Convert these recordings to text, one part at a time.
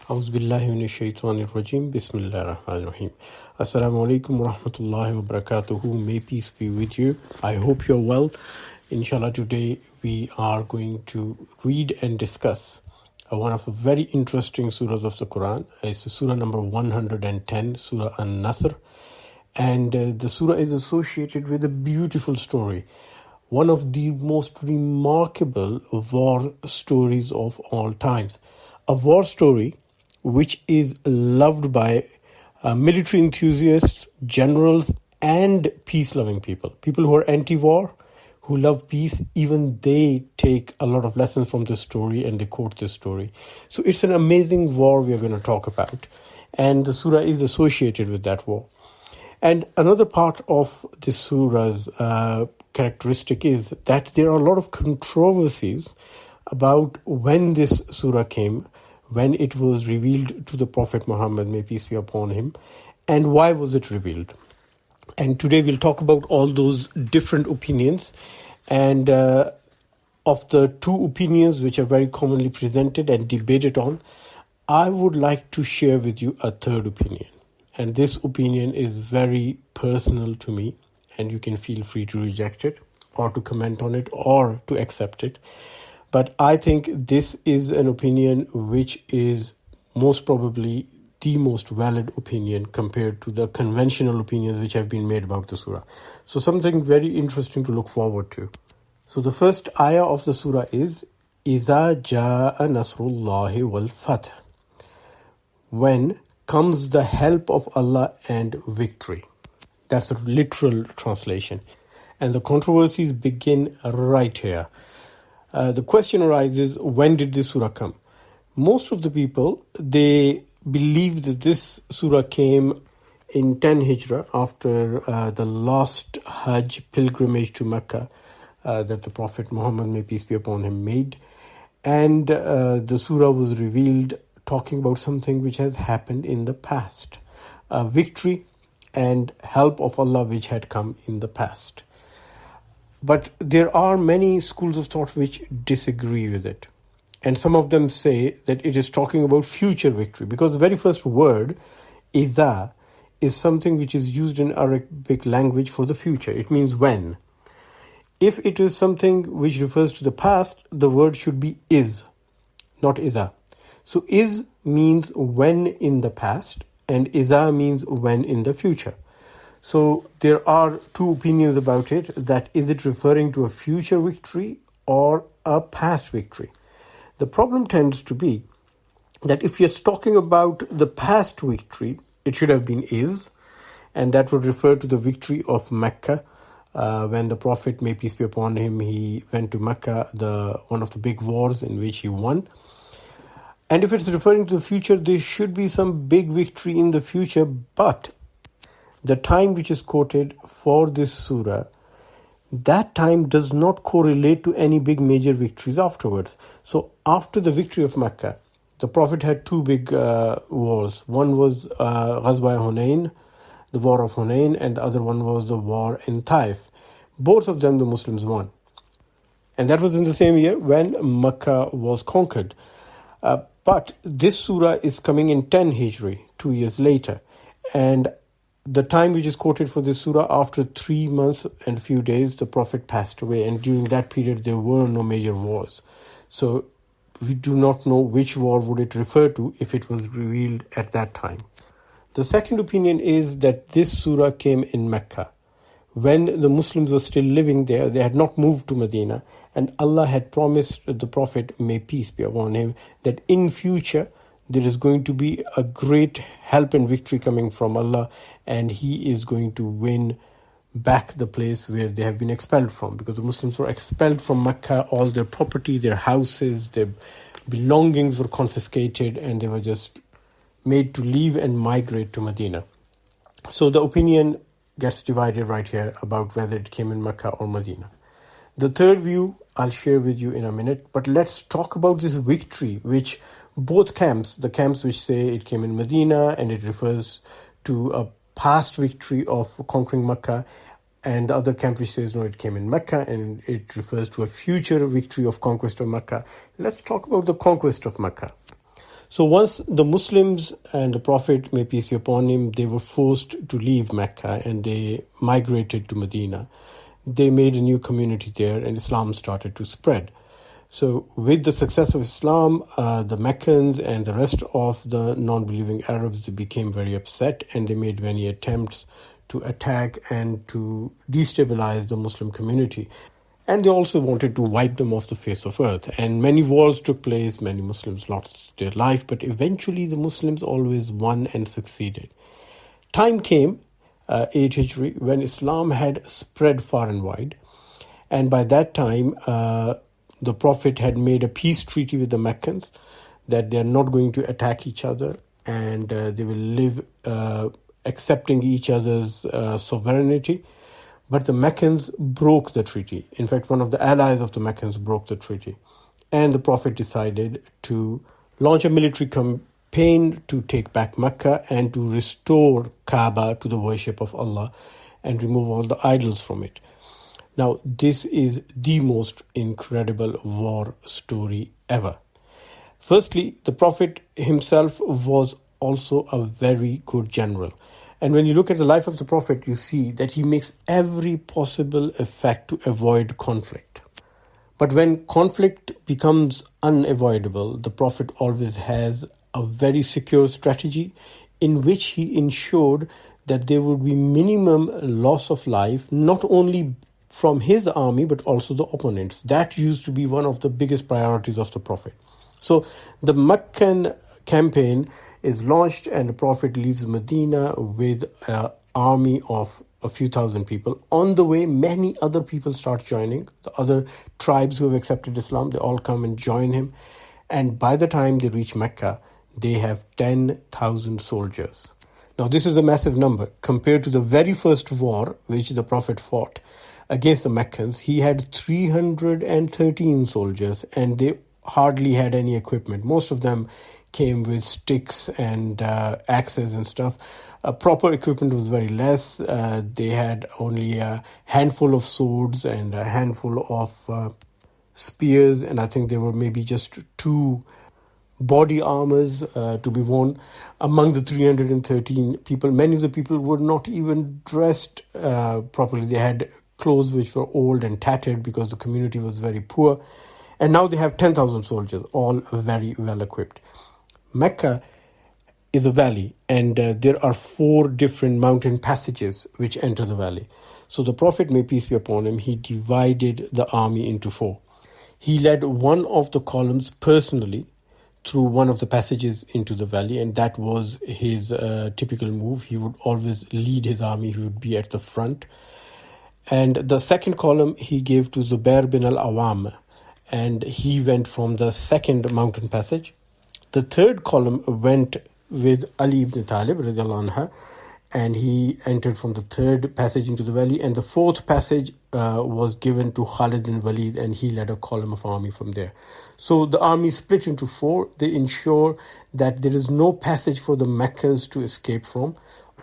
A'udhu billahi minash shaitanir rajim. Bismillahir rahmanir rahim. Assalamu alaikum wa rahmatullahi wa barakatuhu. May peace be with you. I hope you're well. Inshallah, today we are going to read and discuss one of the very interesting surahs of the Quran. It's surah number 110, Surah An-NASR. And the surah is associated with a beautiful story. One of the most remarkable war stories of all times. A war story which is loved by military enthusiasts, generals, and peace-loving people. People who are anti-war, who love peace, even they take a lot of lessons from this story and they quote this story. So it's an amazing war we are going to talk about. And the surah is associated with that war. And another part of this surah's characteristic is that there are a lot of controversies about when this surah came, when it was revealed to the Prophet Muhammad, may peace be upon him, and why was it revealed. And today we'll talk about all those different opinions. And of the two opinions which are very commonly presented and debated on, I would like to share with you a third opinion. And this opinion is very personal to me, and you can feel free to reject it or to comment on it or to accept it. But I think this is an opinion which is most probably the most valid opinion compared to the conventional opinions which have been made about the surah. So something very interesting to look forward to. So the first ayah of the surah is إِذَا جَاءَ نَصْرُ اللَّهِ وَالْفَتْحِ, when comes the help of Allah and victory. That's the literal translation. And the controversies begin right here. The question arises, when did this surah come? Most of the people, they believe that this surah came in 10 Hijrah, after the last Hajj pilgrimage to Mecca that the Prophet Muhammad, may peace be upon him, made. And the surah was revealed talking about something which has happened in the past. Victory and help of Allah which had come in the past. But there are many schools of thought which disagree with it. And some of them say that it is talking about future victory, because the very first word, إِذَا, is something which is used in Arabic language for the future. It means when. If it is something which refers to the past, the word should be is, not إِذَا. So is means when in the past, and إِذَا means when in the future. So there are two opinions about it, that is it referring to a future victory or a past victory. The problem tends to be that if you're talking about the past victory, it should have been is, and that would refer to the victory of Mecca, when the Prophet, may peace be upon him, he went to Mecca, one of the big wars in which he won. And if it's referring to the future, there should be some big victory in the future, but the time which is quoted for this surah, that time does not correlate to any big major victories afterwards. So after the victory of Mecca, the Prophet had two big wars. One was Ghazwa Hunayn, the war of Hunayn, and the other one was the war in Taif. Both of them the Muslims won. And that was in the same year when Mecca was conquered. But this surah is coming in 10 Hijri, 2 years later. And the time which is quoted for this surah, after 3 months and a few days, the Prophet passed away. And during that period, there were no major wars. So we do not know which war would it refer to if it was revealed at that time. The second opinion is that this surah came in Mecca. When the Muslims were still living there, they had not moved to Medina. And Allah had promised the Prophet, may peace be upon him, that in future there is going to be a great help and victory coming from Allah, and he is going to win back the place where they have been expelled from, because the Muslims were expelled from Mecca. All their property, their houses, their belongings were confiscated, and they were just made to leave and migrate to Medina. So the opinion gets divided right here about whether it came in Mecca or Medina. The third view I'll share with you in a minute, but let's talk about this victory, which both camps, the camps which say it came in Medina and it refers to a past victory of conquering Mecca, and the other camp which says no, it came in Mecca and it refers to a future victory of conquest of Mecca. Let's talk about the conquest of Mecca. So once the Muslims and the Prophet, may peace be upon him, they were forced to leave Mecca and they migrated to Medina. They made a new community there and Islam started to spread. So with the success of Islam, the Meccans and the rest of the non-believing Arabs, they became very upset and they made many attempts to attack and to destabilize the Muslim community. And they also wanted to wipe them off the face of earth. And many wars took place, many Muslims lost their life, but eventually the Muslims always won and succeeded. Time came, 8 Hijri, when Islam had spread far and wide. And by that time, the Prophet had made a peace treaty with the Meccans that they are not going to attack each other and they will live accepting each other's sovereignty. But the Meccans broke the treaty. In fact, one of the allies of the Meccans broke the treaty. And the Prophet decided to launch a military campaign to take back Mecca and to restore Kaaba to the worship of Allah and remove all the idols from it. Now, this is the most incredible war story ever. Firstly, the Prophet himself was also a very good general. And when you look at the life of the Prophet, you see that he makes every possible effort to avoid conflict. But when conflict becomes unavoidable, the Prophet always has a very secure strategy in which he ensured that there would be minimum loss of life, not only from his army, but also the opponents. That used to be one of the biggest priorities of the Prophet. So the Meccan campaign is launched and the Prophet leaves Medina with an army of a few thousand people. On the way, many other people start joining. The other tribes who have accepted Islam, they all come and join him. And by the time they reach Mecca, they have 10,000 soldiers. Now, this is a massive number. Compared to the very first war which the Prophet fought against the Meccans, he had 313 soldiers and they hardly had any equipment. Most of them came with sticks and axes and stuff. Proper equipment was very less. They had only a handful of swords and a handful of spears, and I think there were maybe just 2 body armors to be worn. Among the 313 people, many of the people were not even dressed properly. They had clothes which were old and tattered because the community was very poor. And now they have 10,000 soldiers, all very well equipped. Mecca is a valley and there are 4 different mountain passages which enter the valley. So the Prophet, may peace be upon him, he divided the army into 4. He led one of the columns personally through one of the passages into the valley, and that was his typical move. He would always lead his army, he would be at the front. And the second column he gave to Zubair bin al-Awam, and he went from the second mountain passage. The third column went with Ali ibn Talib radiallahu anha, and he entered from the third passage into the valley, and the fourth passage was given to Khalid bin Walid, and he led a column of army from there. So the army split into 4. They ensure that there is no passage for the Meccans to escape from.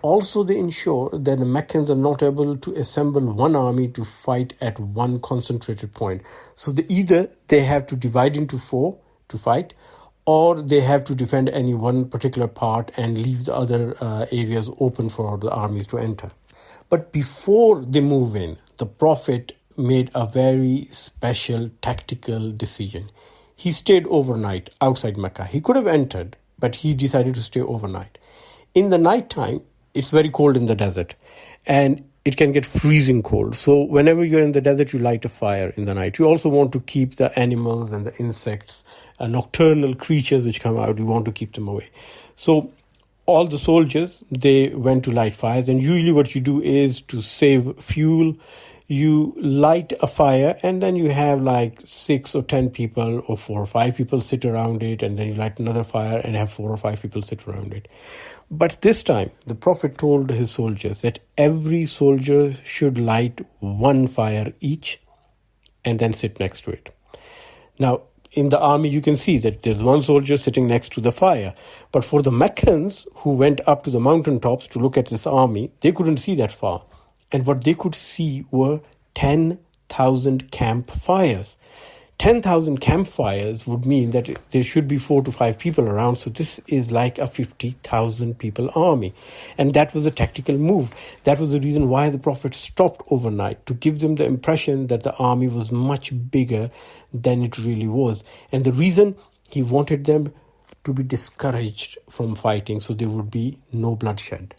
Also, they ensure that the Meccans are not able to assemble one army to fight at one concentrated point. So either they have to divide into 4 to fight, or they have to defend any one particular part and leave the other areas open for the armies to enter. But before they move in, the Prophet made a very special tactical decision. He stayed overnight outside Mecca. He could have entered, but he decided to stay overnight. In the night time, it's very cold in the desert and it can get freezing cold. So whenever you're in the desert, you light a fire in the night. You also want to keep the animals and the insects, nocturnal creatures which come out, you want to keep them away. So all the soldiers, they went to light fires, and usually what you do is to save fuel, you light a fire and then you have like 6 or 10 people or 4 or 5 people sit around it, and then you light another fire and have 4 or 5 people sit around it. But this time, the Prophet told his soldiers that every soldier should light 1 fire each and then sit next to it. Now, in the army, you can see that there's 1 soldier sitting next to the fire. But for the Meccans who went up to the mountaintops to look at this army, they couldn't see that far. And what they could see were 10,000 campfires. 10,000 campfires would mean that there should be 4 to 5 people around. So this is like a 50,000 people army. And that was a tactical move. That was the reason why the Prophet stopped overnight, to give them the impression that the army was much bigger than it really was. And the reason, he wanted them to be discouraged from fighting so there would be no bloodshed.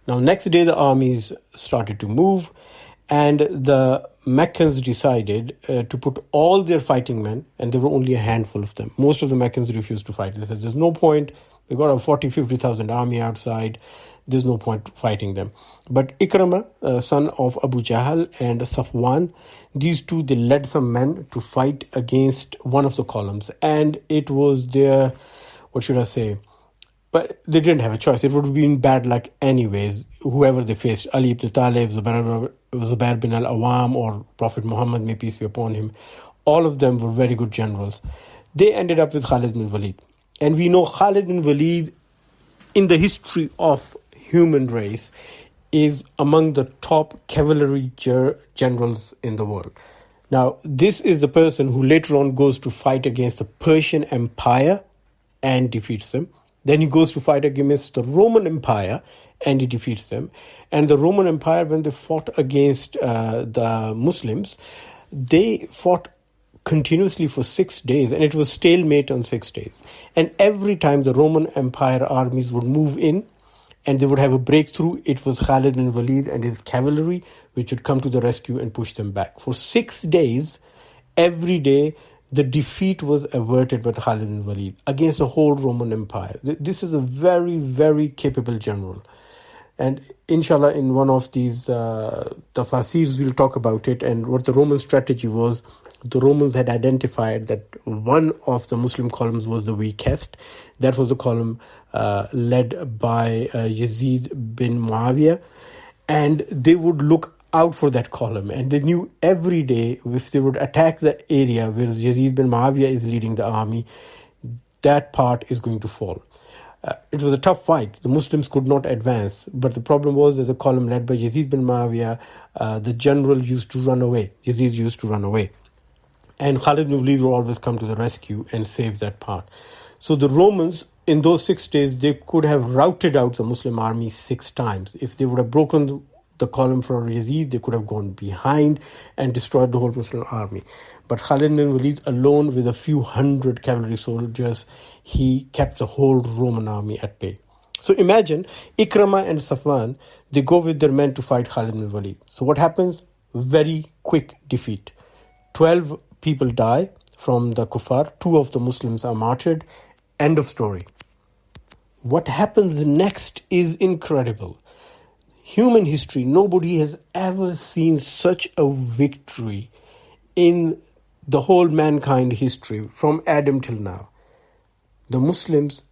Now, next day, the armies started to move, and the Meccans decided to put all their fighting men, and there were only a handful of them. Most of the Meccans refused to fight. They said, there's no point. We've got a 50,000 army outside. There's no point fighting them. But Ikramah, son of Abu Jahl, and Safwan, these two, they led some men to fight against one of the columns. And it was their, what should I say? But they didn't have a choice. It would have been bad luck anyways. Whoever they faced, Ali ibn Talib, Zubair bin al-Awam, or Prophet Muhammad, may peace be upon him, all of them were very good generals. They ended up with Khalid bin Walid. And we know Khalid bin Walid, in the history of human race, is among the top cavalry generals in the world. Now, this is the person who later on goes to fight against the Persian Empire and defeats them. Then he goes to fight against the Roman Empire and he defeats them. And the Roman Empire, when they fought against the Muslims, they fought continuously for 6 days, and it was stalemate on 6 days. And every time the Roman Empire armies would move in and they would have a breakthrough, it was Khalid bin Walid and his cavalry which would come to the rescue and push them back. For 6 days, every day, the defeat was averted by Khalid bin Walid against the whole Roman Empire. This is a very, very capable general. And inshallah, in one of these Tafseers, we'll talk about it. And what the Roman strategy was, the Romans had identified that one of the Muslim columns was the weakest. That was the column led by Yazid bin Muawiyah. And they would look out for that column, and they knew every day if they would attack the area where Yazid bin Muawiyah is leading the army, that part is going to fall. It was a tough fight. The Muslims could not advance, but the problem was that the column led by Yazid bin Muawiyah, the general used to run away. Yazid used to run away, and Khalid bin Walid would always come to the rescue and save that part. So the Romans, in those 6 days, they could have routed out the Muslim army 6 times. If they would have broken the column for Yazid, they could have gone behind and destroyed the whole Muslim army. But Khalid bin Walid alone, with a few hundred cavalry soldiers, he kept the whole Roman army at bay. So imagine Ikramah and Safwan, they go with their men to fight Khalid bin Walid. So what happens? Very quick defeat. 12 people die from the kuffar, 2 of the Muslims are martyred. End of story. What happens next is incredible. Human history, nobody has ever seen such a victory in the whole mankind history from Adam till now. The Muslims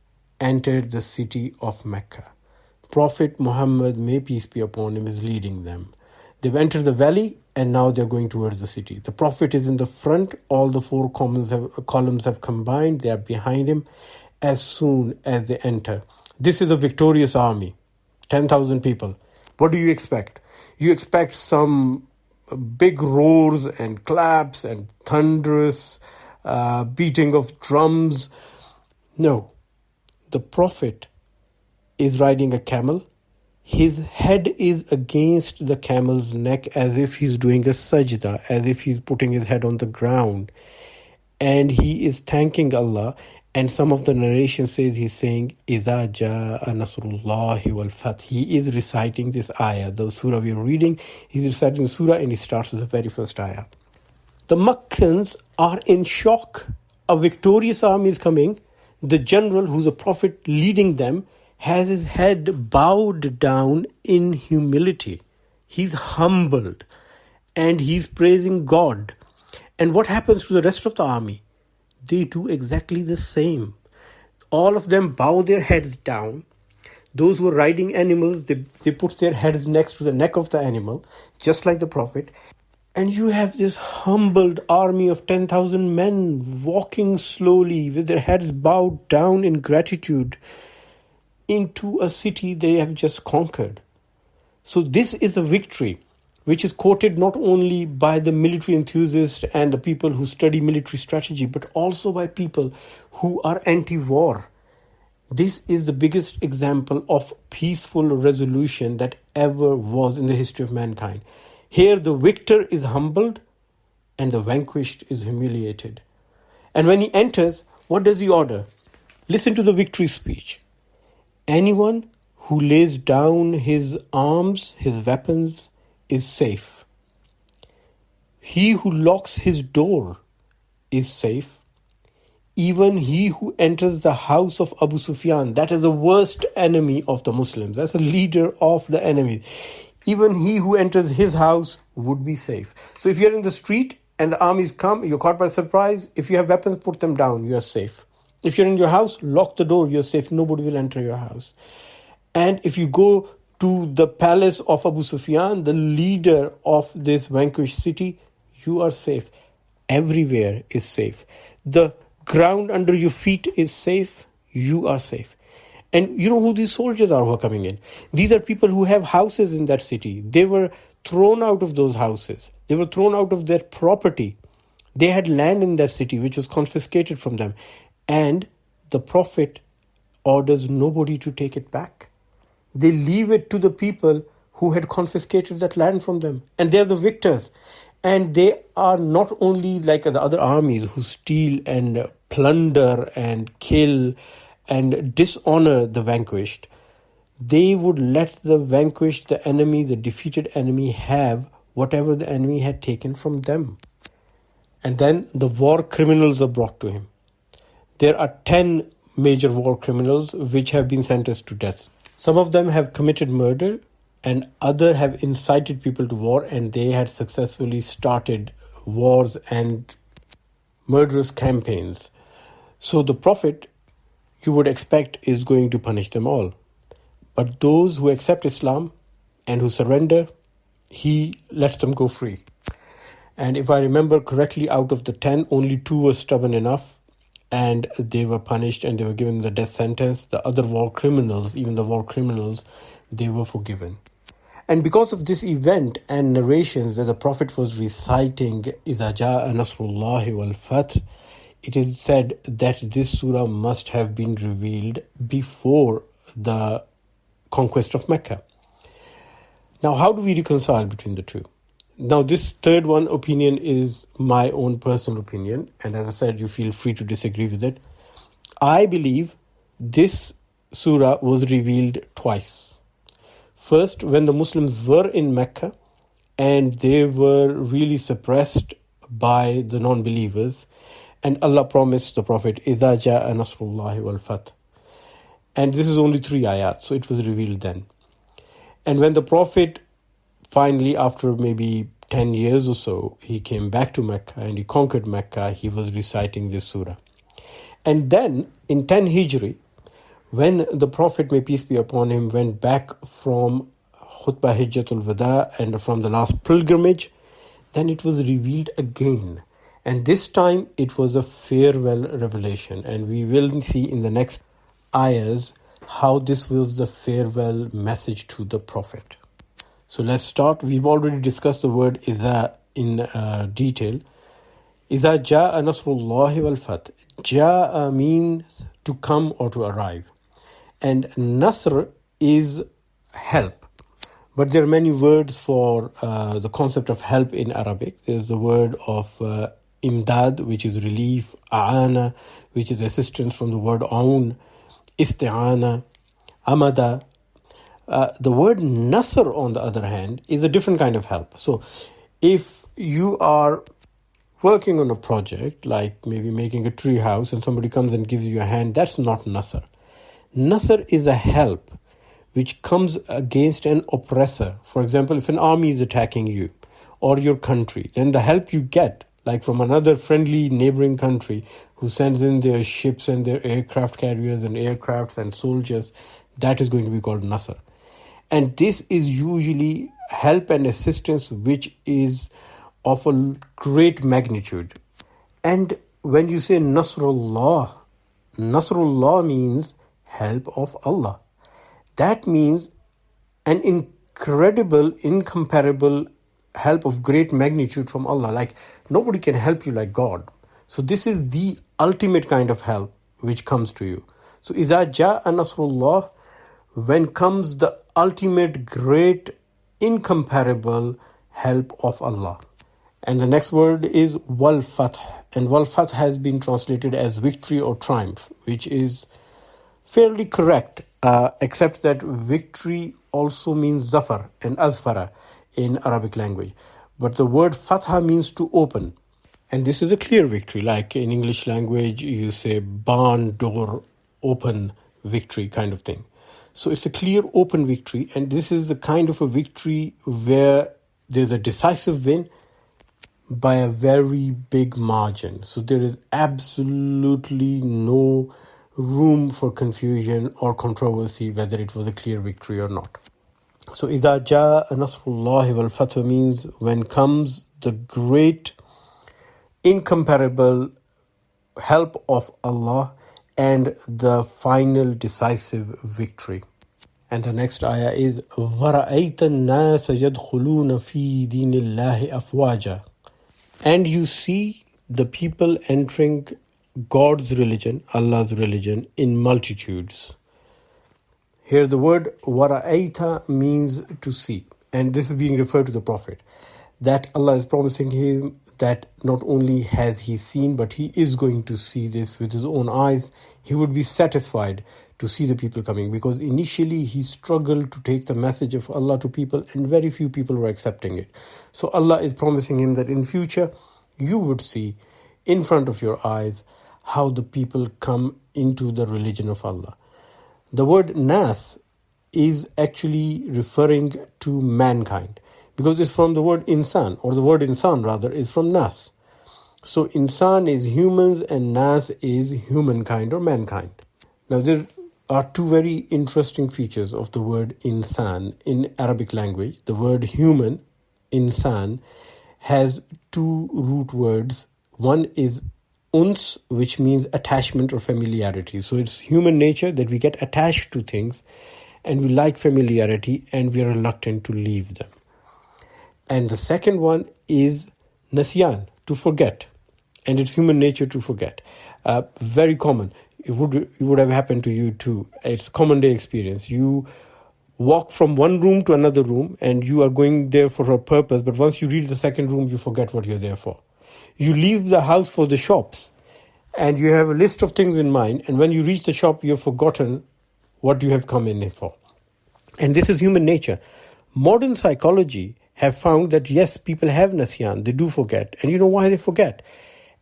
entered the city of Mecca. Prophet Muhammad, may peace be upon him, is leading them. They've entered the valley and now they're going towards the city. The Prophet is in the front. All the 4 columns have combined. They are behind him. As soon as they enter, this is a victorious army, 10,000 people. What do you expect? You expect some big roars and claps and thunderous beating of drums. No. The Prophet is riding a camel. His head is against the camel's neck as if he's doing a sajda, as if he's putting his head on the ground. And he is thanking Allah. And some of the narration says he's saying, إِذَا جَاءَ نَصْرُ اللَّهِ وَالْفَتْحِ. He is reciting this ayah. The surah we are reading, he's reciting the surah and he starts with the very first ayah. The Meccans are in shock. A victorious army is coming. The general, who's a prophet leading them, has his head bowed down in humility. He's humbled and he's praising God. And what happens to the rest of the army? They do exactly the same. All of them bow their heads down. Those who are riding animals, they put their heads next to the neck of the animal, just like the Prophet. And you have this humbled army of 10,000 men walking slowly with their heads bowed down in gratitude into a city they have just conquered. So this is a victory. which is quoted not only by the military enthusiasts and the people who study military strategy, but also by people who are anti-war. This is the biggest example of peaceful resolution that ever was in the history of mankind. Here the victor is humbled and the vanquished is humiliated. And when he enters, what does he order? Listen to the victory speech. Anyone who lays down his arms, his weapons, is safe. He who locks his door is safe. Even he who enters the house of Abu Sufyan, that is the worst enemy of the Muslims, that's the leader of the enemy. Even he who enters his house would be safe. So if you're in the street and the armies come, you're caught by surprise. If you have weapons, put them down, you are safe. If you're in your house, lock the door, you're safe. Nobody will enter your house. And if you go to the palace of Abu Sufyan, the leader of this vanquished city, you are safe. Everywhere is safe. The ground under your feet is safe. You are safe. And you know who these soldiers are who are coming in? These are people who have houses in that city. They were thrown out of those houses. They were thrown out of their property. They had land in that city which was confiscated from them. And the Prophet orders nobody to take it back. They leave it to the people who had confiscated that land from them. And they are the victors. And they are not only like the other armies who steal and plunder and kill and dishonor the vanquished. They would let the vanquished, the enemy, the defeated enemy have whatever the enemy had taken from them. And then the war criminals are brought to him. There are 10 major war criminals which have been sentenced to death. Some of them have committed murder and others have incited people to war, and they had successfully started wars and murderous campaigns. So the Prophet, you would expect, is going to punish them all. But those who accept Islam and who surrender, he lets them go free. And if I remember correctly, out of the 10, only 2 were stubborn enough and they were punished and they were given the death sentence. The other war criminals, even the war criminals, they were forgiven. And because of this event and narrations that the Prophet was reciting, إِذَا جَاءَ نَصْرُ اللَّهِ وَالْفَتْحِ, it is said that this surah must have been revealed before the conquest of Mecca. Now, how do we reconcile between the two? Now, this third one opinion is my own personal opinion. And as I said, you feel free to disagree with it. I believe this surah was revealed twice. First, when the Muslims were in Mecca and they were really suppressed by the non-believers, and Allah promised the Prophet, إِذَا جَاءَ نَصْرُ اللَّهِ وَالْفَتْحِ. And this is only 3 ayat, so it was revealed then. And when the Prophet finally, after maybe 10 years or so, he came back to Mecca and he conquered Mecca, he was reciting this surah. And then in 10 Hijri, when the Prophet, may peace be upon him, went back from Khutbah Hijjatul Wada and from the last pilgrimage, then it was revealed again. And this time it was a farewell revelation. And we will see in the next ayahs how this was the farewell message to the Prophet. So let's start. We've already discussed the word إِذَا in detail. إِذَا جَاءَ نَصْرُ اللَّهِ وَالْفَتْحِ. جَاءَ means to come or to arrive. And Nasr is help. But there are many words for the concept of help in Arabic. There's the word of imdad, which is relief, a'ana, which is assistance from the word aun, isti'ana, amada. The word Nasr, on the other hand, is a different kind of help. So if you are working on a project, like maybe making a tree house, and somebody comes and gives you a hand, that's not Nasr. Nasr is a help which comes against an oppressor. For example, if an army is attacking you or your country, then the help you get, like from another friendly neighboring country who sends in their ships and their aircraft carriers and aircrafts and soldiers, that is going to be called Nasr. And this is usually help and assistance which is of a great magnitude. And when you say Nasrullah, Nasrullah means help of Allah. That means an incredible, incomparable help of great magnitude from Allah. Like nobody can help you like God. So this is the ultimate kind of help which comes to you. So إِذَا جَاءَ نَصْرُ اللَّهِ, when comes the ultimate, great, incomparable help of Allah. And the next word is wal fath, and wal fath has been translated as victory or triumph, which is fairly correct, except that victory also means zafar and azfara in Arabic language. But the word fatha means to open. And this is a clear victory. Like in English language, you say barn door open victory kind of thing. So it's a clear open victory. And this is the kind of a victory where there's a decisive win by a very big margin. So there is absolutely no room for confusion or controversy whether it was a clear victory or not. So إِذَا جَاءَ نَصْرُ اللَّهِ وَالْفَتْحُ means when comes the great, incomparable help of Allah and the final decisive victory. And the next ayah is وَرَأَيْتَ النَّاسَ يَدْخُلُونَ فِي دِينِ اللَّهِ أَفْوَاجًا. And you see the people entering God's religion, Allah's religion, in multitudes. Here the word wara'aita means to see. And this is being referred to the Prophet. That Allah is promising him that not only has he seen, but he is going to see this with his own eyes. He would be satisfied to see the people coming, because initially he struggled to take the message of Allah to people and very few people were accepting it. So Allah is promising him that in future you would see in front of your eyes how the people come into the religion of Allah. The word nas is actually referring to mankind, because it's from the word insan, or the word insan rather is from nas. So insan is humans and nas is humankind or mankind. Now there are two very interesting features of the word insan in Arabic language. The word human, insan, has two root words. One is uns, which means attachment or familiarity. So it's human nature that we get attached to things and we like familiarity and we are reluctant to leave them. And the second one is nasyan, to forget. And it's human nature to forget. Very common. It would have happened to you too. It's a common day experience. You walk from one room to another room and you are going there for a purpose, but once you reach the second room, you forget what you're there for. You leave the house for the shops and you have a list of things in mind, and when you reach the shop, you've forgotten what you have come in for. And this is human nature. Modern psychology have found that yes, people have nasyan, they do forget. And you know why they forget?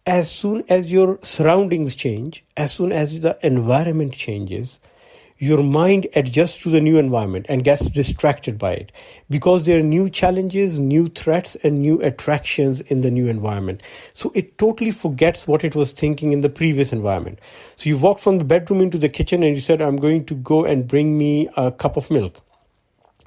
As soon as your surroundings change, as soon as the environment changes, your mind adjusts to the new environment and gets distracted by it, because there are new challenges, new threats, and new attractions in the new environment. So it totally forgets what it was thinking in the previous environment. So you walked from the bedroom into the kitchen and you said, I'm going to go and bring me a cup of milk.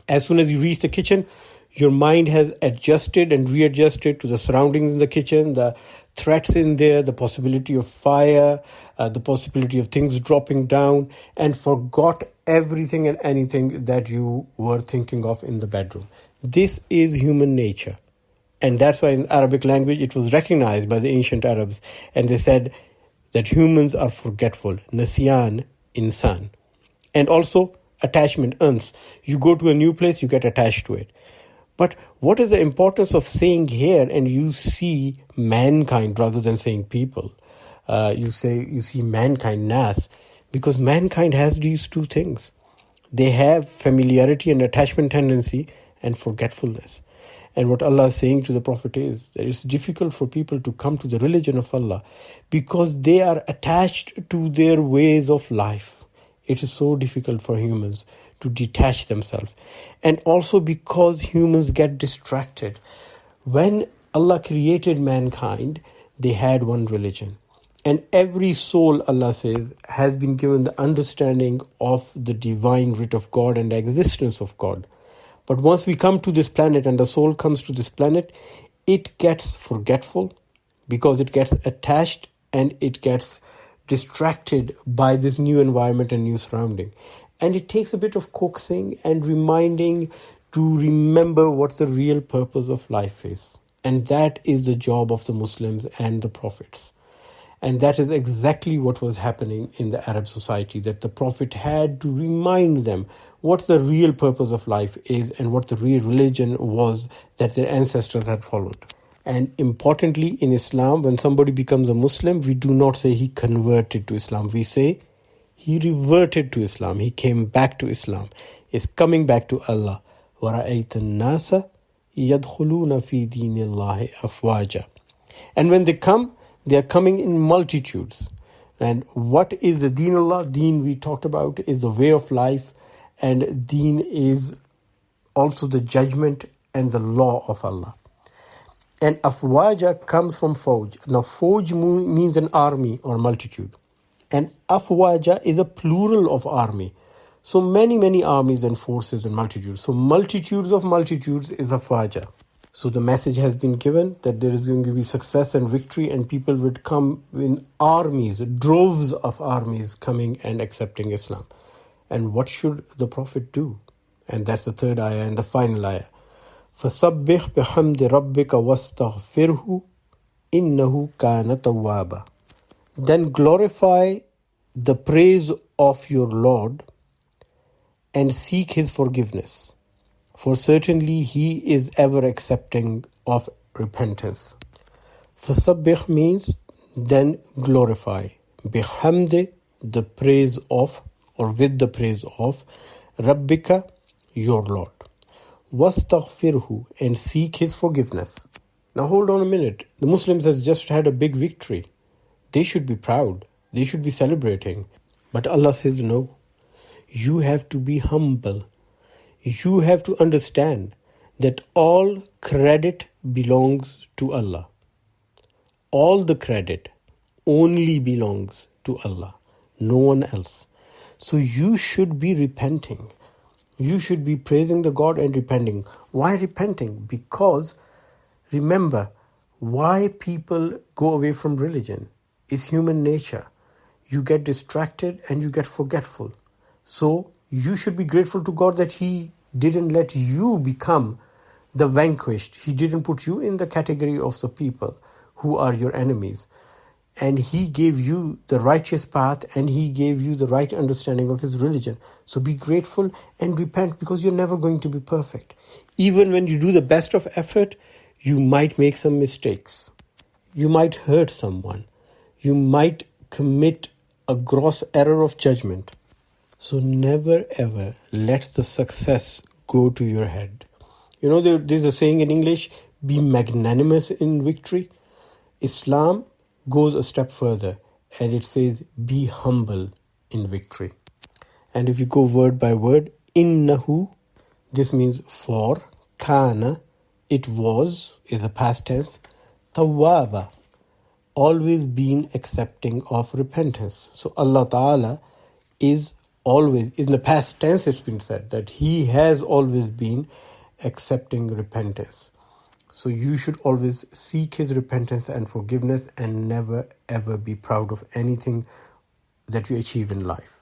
As soon as you reach the kitchen, your mind has adjusted and readjusted to the surroundings in the kitchen, the threats in there, the possibility of fire, the possibility of things dropping down, and forgot everything and anything that you were thinking of in the bedroom. This is human nature. And that's why in Arabic language it was recognized by the ancient Arabs, and they said that humans are forgetful. Nasyan, insan. And also attachment, uns. You go to a new place, you get attached to it. But what is the importance of saying here, and you see mankind rather than saying people? You see mankind, nas, because mankind has these two things. They have familiarity and attachment tendency and forgetfulness. And what Allah is saying to the Prophet is that it's difficult for people to come to the religion of Allah because they are attached to their ways of life. It is so difficult for humans to detach themselves. And also because humans get distracted. When Allah created mankind, they had one religion. And every soul, Allah says, has been given the understanding of the divine writ of God and the existence of God. But once we come to this planet and the soul comes to this planet, it gets forgetful because it gets attached and it gets distracted by this new environment and new surrounding. And it takes a bit of coaxing and reminding to remember what the real purpose of life is. And that is the job of the Muslims and the prophets. And that is exactly what was happening in the Arab society, that the Prophet had to remind them what the real purpose of life is and what the real religion was that their ancestors had followed. And importantly, in Islam, when somebody becomes a Muslim, we do not say he converted to Islam. We say he reverted to Islam. He came back to Islam. Is coming back to Allah. وَرَأَيْتَ النَّاسَ يَدْخُلُونَ فِي دِينِ اللَّهِ أَفْوَاجًا. And when they come, they are coming in multitudes. And what is the Deen Allah? Deen, we talked about, is the way of life. And Deen is also the judgment and the law of Allah. And Afwaja comes from Fauj. Now Fauj means an army or multitude. And Afwaja is a plural of army. So many armies and forces and multitudes. So multitudes of multitudes is Afwaja. So the message has been given that there is going to be success and victory, and people would come in armies, droves of armies coming and accepting Islam. And what should the Prophet do? And that's the third ayah and the final ayah. فَسَبِّحْ بِحَمْدِ رَبِّكَ وَاسْتَغْفِرْهُ إِنَّهُ كَانَ تَوَّابًا. Then glorify the praise of your Lord and seek His forgiveness. For certainly He is ever accepting of repentance. فَسَبِّحْ means then glorify. بِحَمْدِ, the praise of, or with the praise of, Rabbika, your Lord. وَاسْتَغْفِرْهُ, and seek His forgiveness. Now hold on a minute. The Muslims has just had a big victory. They should be proud. They should be celebrating. But Allah says no. You have to be humble. You have to understand that all credit belongs to Allah. All the credit only belongs to Allah, no one else. So you should be repenting. You should be praising the God and repenting. Why repenting? Because remember, why people go away from religion is human nature. You get distracted and you get forgetful. So you should be grateful to God that He didn't let you become the vanquished. He didn't put you in the category of the people who are your enemies. And He gave you the righteous path, and He gave you the right understanding of His religion. So be grateful and repent, because you're never going to be perfect. Even when you do the best of effort, you might make some mistakes. You might hurt someone. You might commit a gross error of judgment. So never ever let the success go to your head. You know, there's a saying in English, be magnanimous in victory. Islam goes a step further, and it says, be humble in victory. And if you go word by word, innahu, this means for, kana, it was, is a past tense, tawwaba, always been accepting of repentance. So Allah Ta'ala is always, in the past tense it's been said, that He has always been accepting repentance. So you should always seek His repentance and forgiveness, and never ever be proud of anything that you achieve in life.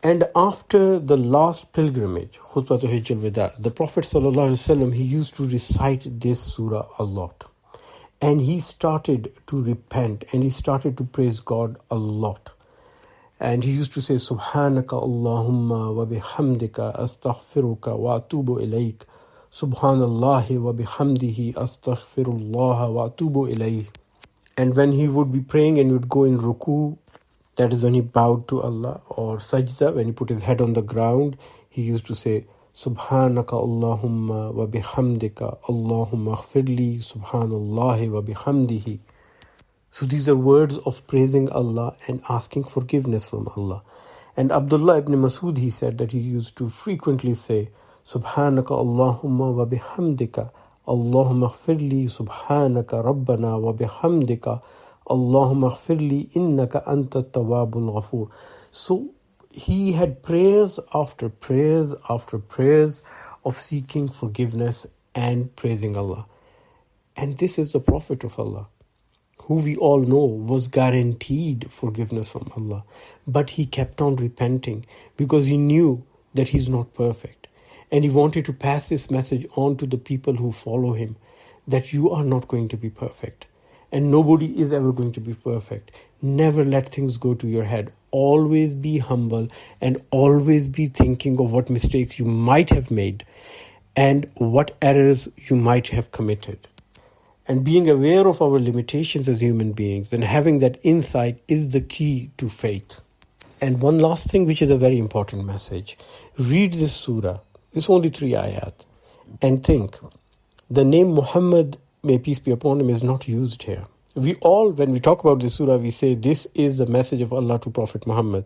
And after the last pilgrimage, Khutbatul Hijjal Wada, the Prophet ﷺ, he used to recite this surah a lot. And he started to repent, and he started to praise God a lot. And he used to say, Subhanaka Allahumma wa bihamdika astaghfiruka wa atubu ilayk. Subhanallahi wa bihamdihi astaghfirullah wa atubu ilayh. And when he would be praying and would go in ruku, that is when he bowed to Allah, or sajda, when he put his head on the ground, he used to say, Subhanaka Allahumma wa bihamdika Allahumma aghfirli subhanallahi wa bihamdihi. So these are words of praising Allah and asking forgiveness from Allah. And Abdullah ibn Masud, he said that he used to frequently say, Subhanaka Allahumma wa bihamdika Allahumma aghfirli subhanaka rabbana wa bihamdika Allahumma aghfirli innaka anta tawwabul ghafur. So he had prayers after prayers after prayers of seeking forgiveness and praising Allah. And this is the Prophet of Allah, who we all know was guaranteed forgiveness from Allah. But he kept on repenting because he knew that he's not perfect. And he wanted to pass this message on to the people who follow him, that you are not going to be perfect. And nobody is ever going to be perfect. Never let things go to your head. Always be humble and always be thinking of what mistakes you might have made and what errors you might have committed. And being aware of our limitations as human beings and having that insight is the key to faith. And one last thing, which is a very important message. Read this surah. It's only 3 ayat. And think, the name Muhammad, may peace be upon him, is not used here. We all, when we talk about this surah, we say this is the message of Allah to Prophet Muhammad.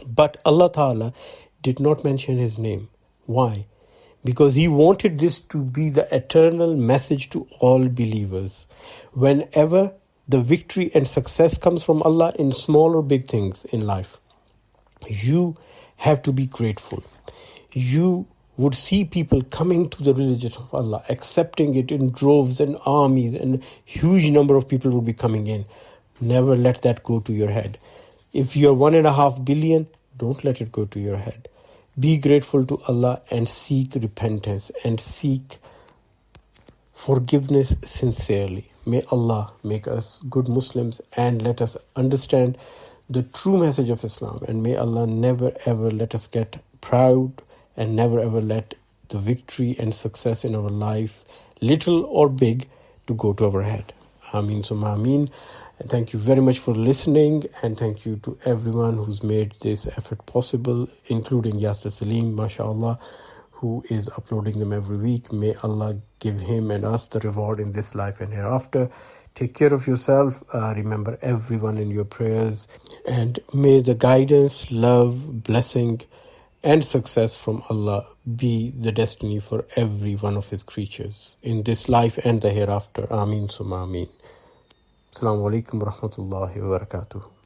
But Allah Ta'ala did not mention his name. Why? Because he wanted this to be the eternal message to all believers. Whenever the victory and success comes from Allah in small or big things in life, you have to be grateful. You would see people coming to the religion of Allah, accepting it in droves and armies, and huge number of people will be coming in. Never let that go to your head. If you're 1.5 billion, don't let it go to your head. Be grateful to Allah and seek repentance and seek forgiveness sincerely. May Allah make us good Muslims and let us understand the true message of Islam. And may Allah never ever let us get proud and never ever let the victory and success in our life, little or big, to go to our head. Ameen summa ameen. And thank you very much for listening, and thank you to everyone who's made this effort possible, including Yasser Salim, mashallah, who is uploading them every week. May Allah give him and us the reward in this life and hereafter. Take care of yourself. Remember everyone in your prayers. And may the guidance, love, blessing, and success from Allah be the destiny for every one of his creatures in this life and the hereafter. Ameen summa ameen. Assalamu alaikum wa rahmatullahi wa barakatuh.